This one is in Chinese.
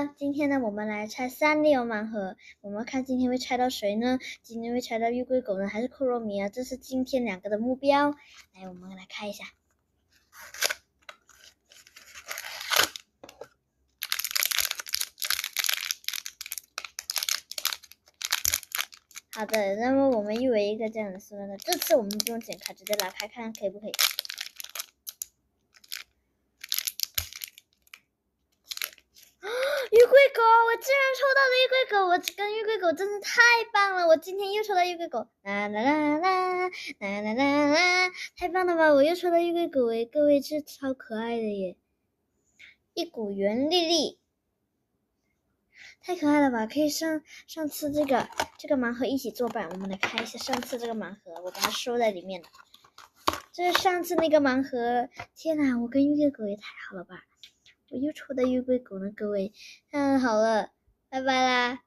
了，今天呢，我们来拆3丽欧盲盒。我们看今天会拆到谁呢？今天会拆到玉龟狗呢，还是库洛米啊？这是今天2个的目标。来，我们来看一下。好的，那么我们又有一个这样的书呢，这次我们不用剪开，直接拿开看可以不可以？玉龟狗，我竟然抽到了玉龟狗！我跟玉龟狗真是太棒了！我今天又抽到玉龟狗，啦啦啦啦啦啦啦啦，太棒了吧！我又抽到玉龟狗诶，各位这超可爱的耶！一股圆粒粒，太可爱了吧！可以上次这个盲盒一起作伴，我们来看一下上次这个盲盒，我把它收在里面了。这是上次那个盲盒，天哪！我跟玉龟狗也太好了吧！我又抽到玉龟狗了，各位，好了，拜拜啦。